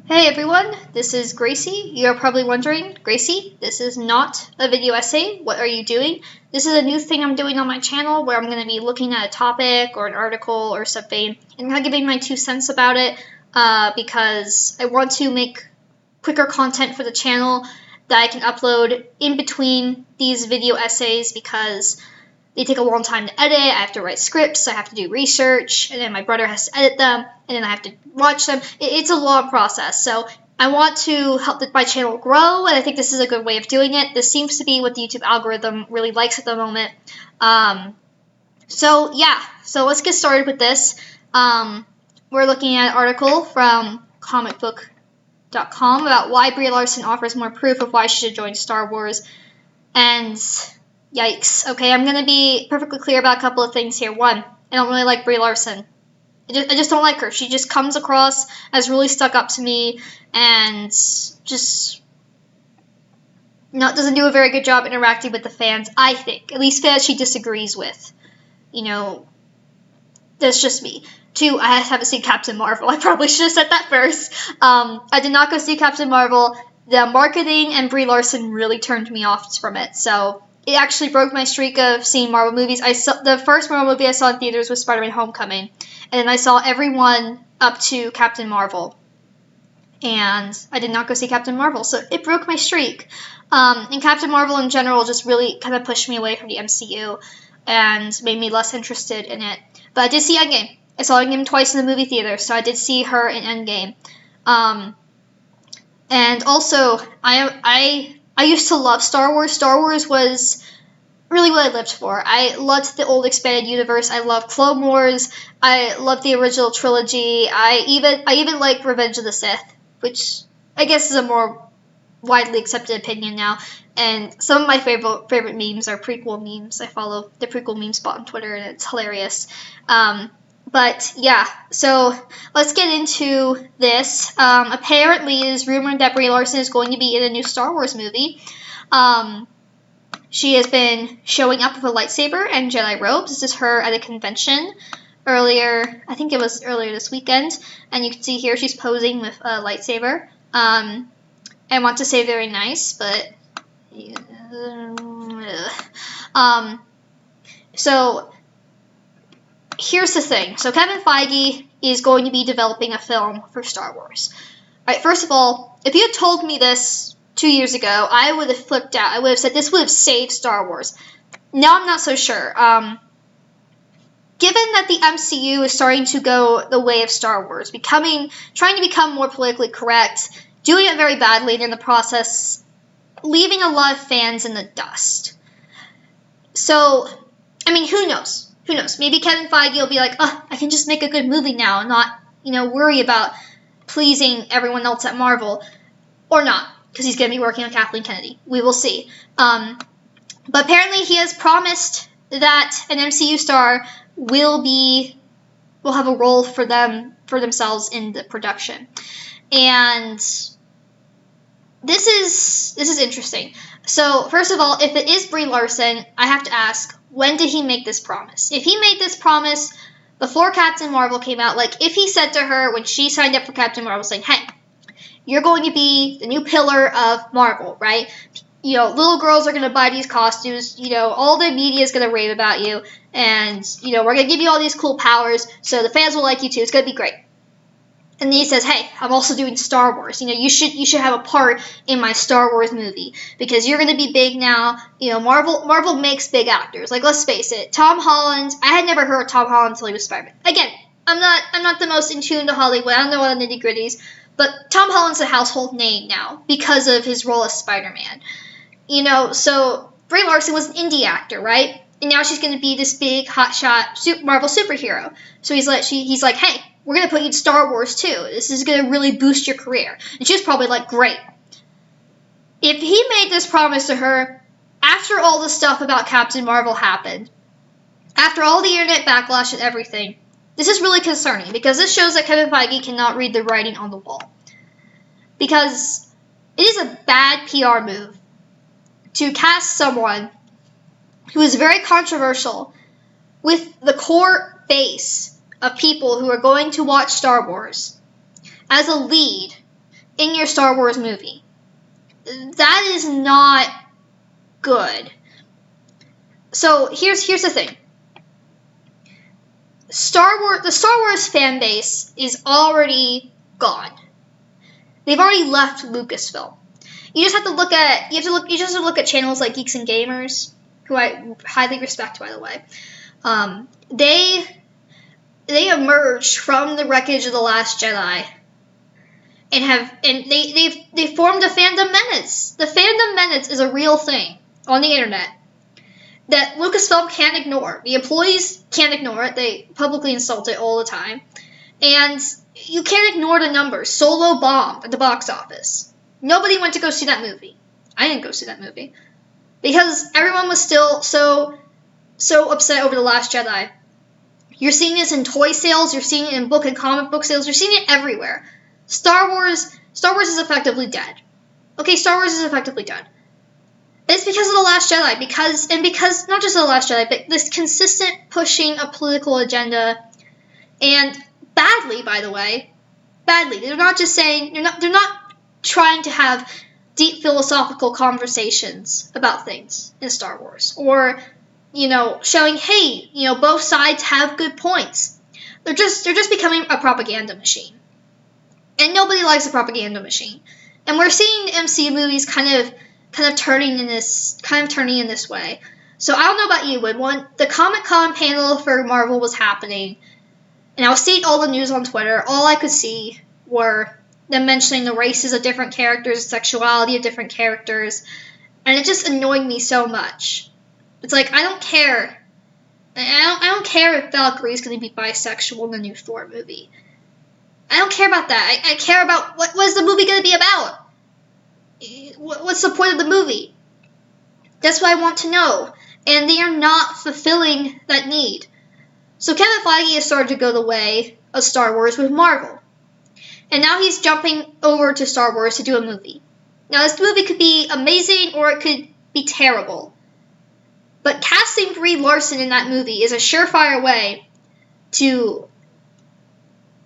Hey everyone, this is Gracie. You're probably wondering, Gracie, this is not a video essay. What are you doing? This is a new thing I'm doing on my channel where I'm going to be looking at a topic or an article or something and kind of giving my 2 cents about it because I want to make quicker content for the channel that I can upload in between these video essays because they take a long time to edit. I have to write scripts, I have to do research, and then my brother has to edit them, and then I have to watch them. It's a long process, so I want to help my channel grow, and I think this is a good way of doing it. This seems to be what the YouTube algorithm really likes at the moment. So let's get started with this. We're looking at an article from comicbook.com about why Brie Larson offers more proof of why she should join Star Wars, and yikes. Okay, I'm going to be perfectly clear about a couple of things here. One, I don't really like Brie Larson. I just don't like her. She just comes across as really stuck up to me and just doesn't do a very good job interacting with the fans, I think. At least fans she disagrees with. You know, that's just me. 2, I haven't seen Captain Marvel. I probably should have said that first. I did not go see Captain Marvel. The marketing and Brie Larson really turned me off from it, so it actually broke my streak of seeing Marvel movies. The first Marvel movie I saw in theaters was Spider-Man Homecoming, and then I saw everyone up to Captain Marvel, and I did not go see Captain Marvel, so it broke my streak. And Captain Marvel in general just really kind of pushed me away from the MCU and made me less interested in it. But I did see Endgame. I saw Endgame twice in the movie theater, so I did see her in Endgame. And also, I used to love Star Wars. Star Wars was really what I lived for. I loved the old expanded universe. I loved Clone Wars. I loved the original trilogy. I even like Revenge of the Sith, which I guess is a more widely accepted opinion now. And some of my favorite memes are prequel memes. I follow the prequel meme spot on Twitter, and it's hilarious. But yeah, so let's get into this. Apparently, it is rumored that Brie Larson is going to be in a new Star Wars movie. She has been showing up with a lightsaber and Jedi robes. This is her at a convention earlier. I think it was earlier this weekend. And you can see here she's posing with a lightsaber. I want to say very nice, but so here's the thing. So Kevin Feige is going to be developing a film for Star Wars. All right, first of all, if you had told me this 2 years ago, I would have flipped out. I would have said this would have saved Star Wars. Now I'm not so sure. Given that the MCU is starting to go the way of Star Wars, trying to become more politically correct, doing it very badly, and in the process, leaving a lot of fans in the dust. So, I mean, who knows? Who knows? Maybe Kevin Feige will be like, I can just make a good movie now and not, worry about pleasing everyone else at Marvel. Or not, because he's going to be working on Kathleen Kennedy. We will see. But apparently he has promised that an MCU star will have a role for themselves in the production. And this is interesting. So, first of all, if it is Brie Larson, I have to ask, when did he make this promise? If he made this promise before Captain Marvel came out, like if he said to her when she signed up for Captain Marvel, saying, hey, you're going to be the new pillar of Marvel, right? Little girls are going to buy these costumes, all the media is going to rave about you, and, we're going to give you all these cool powers, so the fans will like you too, it's going to be great. And then he says, hey, I'm also doing Star Wars. You should have a part in my Star Wars movie because you're going to be big now. Marvel makes big actors. Like, let's face it, Tom Holland, I had never heard of Tom Holland until he was Spider-Man. Again, I'm not the most in tune to Hollywood. I don't know all the nitty-gritties. But Tom Holland's a household name now because of his role as Spider-Man. So Brie Larson was an indie actor, right? And now she's going to be this big, hotshot Marvel superhero. So he's like, hey, we're going to put you in Star Wars too. This is going to really boost your career. And she was probably like, great. If he made this promise to her after all the stuff about Captain Marvel happened, after all the internet backlash and everything, this is really concerning because this shows that Kevin Feige cannot read the writing on the wall. Because it is a bad PR move to cast someone who is very controversial with the core base of people who are going to watch Star Wars as a lead in your Star Wars movie. That is not good. So here's the thing. The Star Wars fan base is already gone. They've already left Lucasfilm. You just have to look at channels like Geeks and Gamers, who I highly respect, by the way. They emerged from the wreckage of The Last Jedi and they've formed a fandom menace. The fandom menace is a real thing on the internet that Lucasfilm can't ignore. The employees can't ignore it. They publicly insult it all the time. And you can't ignore the numbers. Solo bombed at the box office. Nobody went to go see that movie. I didn't go see that movie. Because everyone was still so upset over The Last Jedi. You're seeing this in toy sales. You're seeing it in book and comic book sales. You're seeing it everywhere. Star Wars is effectively dead. Okay, Star Wars is effectively dead. It's because of The Last Jedi. Because not just of The Last Jedi, but this consistent pushing of political agenda. And badly, by the way. Badly. They're not just saying, they're not trying to have deep philosophical conversations about things in Star Wars. Or, showing, hey, both sides have good points. They're just becoming a propaganda machine. And nobody likes a propaganda machine. And we're seeing the MCU movies kind of turning in this way. So I don't know about you, when the Comic-Con panel for Marvel was happening, and I was seeing all the news on Twitter, all I could see were them mentioning the races of different characters, sexuality of different characters, and it just annoyed me so much. It's like, I don't care. I don't care if Valkyrie's going to be bisexual in the new Thor movie. I don't care about that. I care about what is the movie going to be about? What's the point of the movie? That's what I want to know. And they are not fulfilling that need. So Kevin Feige has started to go the way of Star Wars with Marvel. And now he's jumping over to Star Wars to do a movie. Now this movie could be amazing or it could be terrible. But casting Brie Larson in that movie is a surefire way to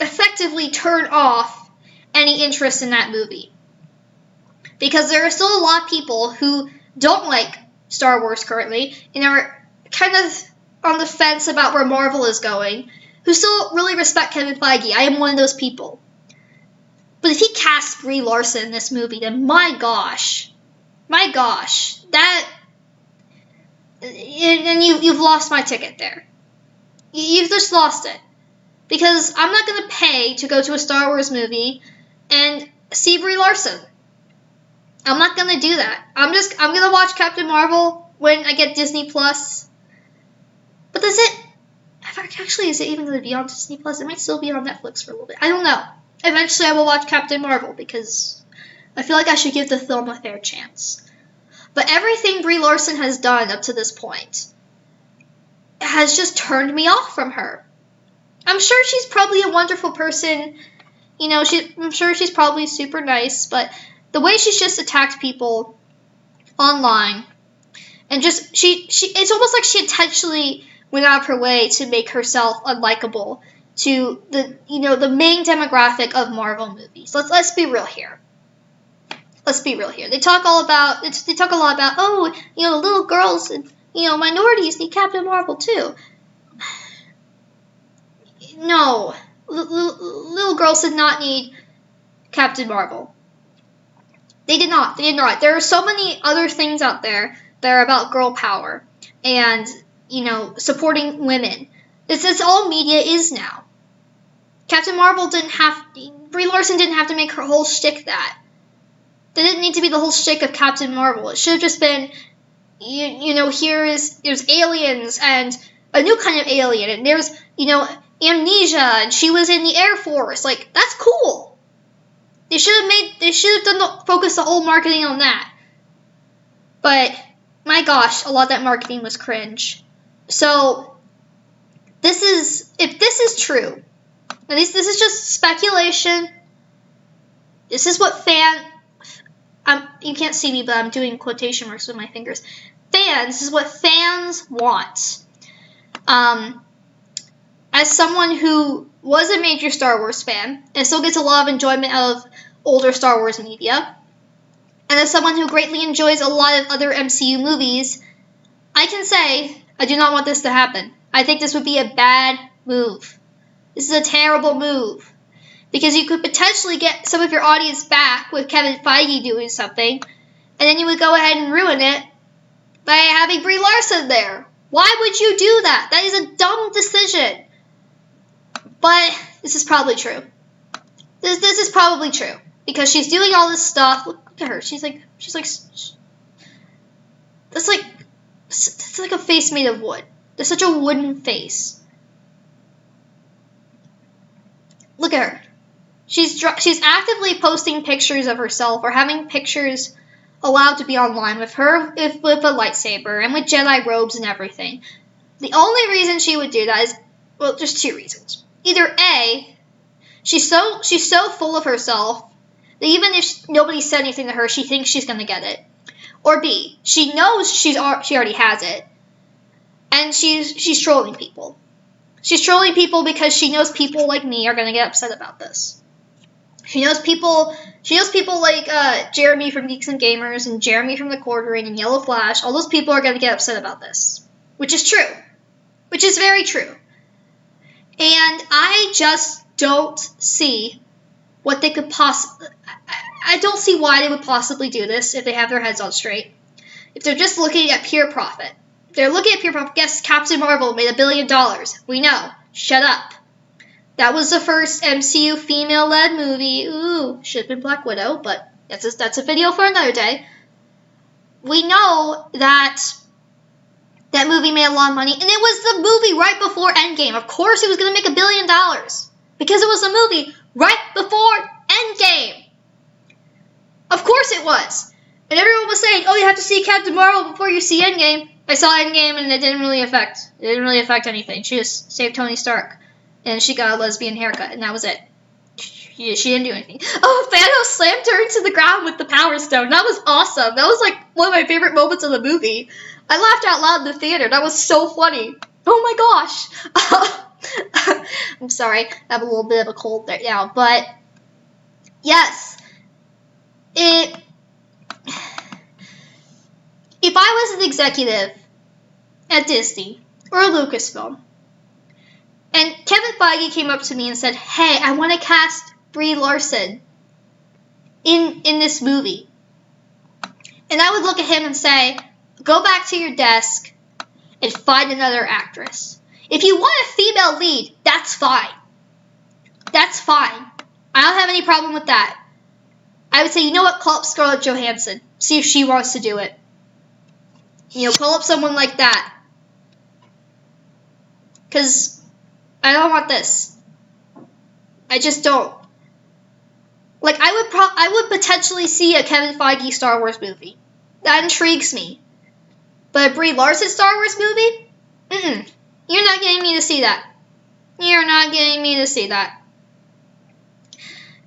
effectively turn off any interest in that movie. Because there are still a lot of people who don't like Star Wars currently and are kind of on the fence about where Marvel is going, who still really respect Kevin Feige. I am one of those people. But if he casts Brie Larson in this movie, then my gosh, that, and you've lost my ticket there. You've just lost it. Because I'm not going to pay to go to a Star Wars movie and see Brie Larson. I'm not going to do that. I'm going to watch Captain Marvel when I get Disney Plus. But is it even going to be on Disney Plus? It might still be on Netflix for a little bit. I don't know. Eventually I will watch Captain Marvel because I feel like I should give the film a fair chance. But everything Brie Larson has done up to this point has just turned me off from her. I'm sure she's probably a wonderful person. I'm sure she's probably super nice, but the way she's just attacked people online and just it's almost like she intentionally went out of her way to make herself unlikable to the main demographic of Marvel movies. Let's be real here. They talk a lot about little girls and minorities need Captain Marvel too. No, little girls did not need Captain Marvel. They did not. There are so many other things out there that are about girl power and, supporting women. It's all media is now. Brie Larson didn't have to make her whole shtick that. That didn't need to be the whole shtick of Captain Marvel. It should have just been, there's aliens and a new kind of alien, and there's, amnesia, and she was in the Air Force. Like, that's cool. They should have focused the whole marketing on that. But, my gosh, a lot of that marketing was cringe. So, if this is true, at least this is just speculation. This is what you can't see me, but I'm doing quotation marks with my fingers. This is what fans want. As someone who was a major Star Wars fan and still gets a lot of enjoyment out of older Star Wars media. And as someone who greatly enjoys a lot of other MCU movies, I can say I do not want this to happen. I think this would be a bad move. This is a terrible move. Because you could potentially get some of your audience back with Kevin Feige doing something, and then you would go ahead and ruin it by having Brie Larson there. Why would you do that? That is a dumb decision. But this is probably true. This is probably true. Because she's doing all this stuff. Look at her. She's like, that's like a face made of wood. There's such a wooden face. Look at her. She's actively posting pictures of herself or having pictures allowed to be online with her with a lightsaber and with Jedi robes and everything. The only reason she would do that is, well, just two reasons. Either A, she's so full of herself that even if nobody said anything to her, she thinks she's going to get it. Or B, she knows she already has it, and she's trolling people. She's trolling people because she knows people like me are going to get upset about this. She knows people like Jeremy from Geeks and Gamers and Jeremy from the Quartering and Yellow Flash. All those people are going to get upset about this, which is true, which is very true. And I just don't see what they could possibly. I don't see why they would possibly do this if they have their heads on straight. If they're just looking at pure profit. If they're looking at pure profit, yes, Captain Marvel made $1 billion. We know. Shut up. That was the first MCU female-led movie. Ooh, should have been Black Widow, but that's a video for another day. We know that that movie made a lot of money, and it was the movie right before Endgame. Of course it was going to make $1 billion, because it was the movie right before Endgame. Of course it was. And everyone was saying, oh, you have to see Captain Marvel before you see Endgame. I saw Endgame, and it didn't really affect anything. She just saved Tony Stark. And she got a lesbian haircut, and that was it. She didn't do anything. Oh, Thanos slammed her into the ground with the Power Stone. That was awesome. That was, like, one of my favorite moments of the movie. I laughed out loud in the theater. That was so funny. Oh, my gosh. I'm sorry. I have a little bit of a cold there now. But, yes. If I was an executive at Disney or Lucasfilm, and Kevin Feige came up to me and said, hey, I want to cast Brie Larson in this movie. And I would look at him and say, go back to your desk and find another actress. If you want a female lead, that's fine. That's fine. I don't have any problem with that. I would say, you know what, call up Scarlett Johansson. See if she wants to do it. You know, call up someone like that. Because I don't want this. I just don't. Like, I would potentially see a Kevin Feige Star Wars movie. That intrigues me. But a Brie Larson Star Wars movie? You're not getting me to see that. You're not getting me to see that.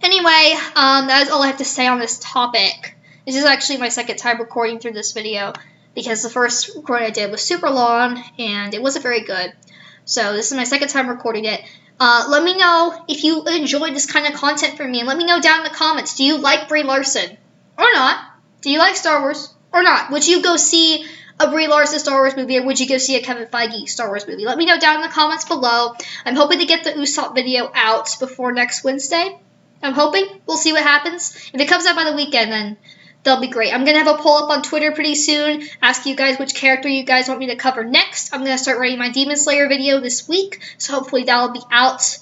Anyway, that is all I have to say on this topic. This is actually my second time recording through this video, because the first recording I did was super long, and it wasn't very good. So this is my second time recording it. Let me know if you enjoyed this kind of content from me, and let me know down in the comments. Do you like Brie Larson or not? Do you like Star Wars or not? Would you go see a Brie Larson Star Wars movie, or would you go see a Kevin Feige Star Wars movie? Let me know down in the comments below. I'm hoping to get the Usopp video out before next Wednesday. I'm hoping. We'll see what happens. If it comes out by the weekend, then that'll be great. I'm going to have a poll up on Twitter pretty soon, ask you guys which character you guys want me to cover next. I'm going to start writing my Demon Slayer video this week, so hopefully that'll be out.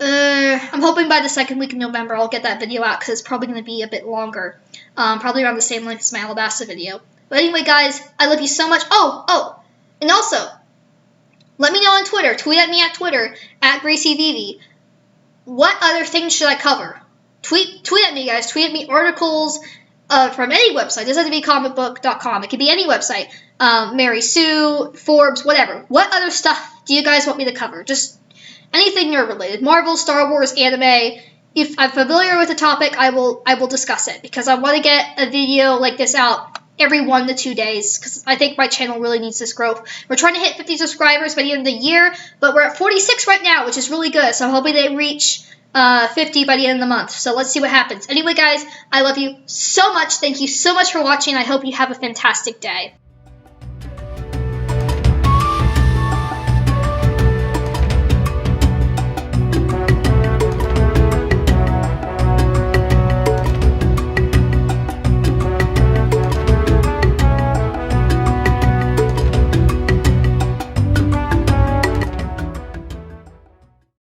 I'm hoping by the second week of November I'll get that video out, because it's probably going to be a bit longer. Probably around the same length as my Alabasta video. But anyway, guys, I love you so much. Oh, and also, let me know on Twitter. Tweet at me at Twitter, at GracieVivi. What other things should I cover? Tweet at me, guys. Tweet at me articles from any website. It doesn't have to be comicbook.com. It could be any website. Mary Sue, Forbes, whatever. What other stuff do you guys want me to cover? Just anything nerd related. Marvel, Star Wars, anime. If I'm familiar with the topic, I will discuss it, because I want to get a video like this out every 1 to 2 days, because I think my channel really needs this growth. We're trying to hit 50 subscribers by the end of the year, but we're at 46 right now, which is really good. So I'm hoping they reach 50 by the end of the month. So let's see what happens. Anyway, guys, I love you so much. Thank you so much for watching. I hope you have a fantastic day.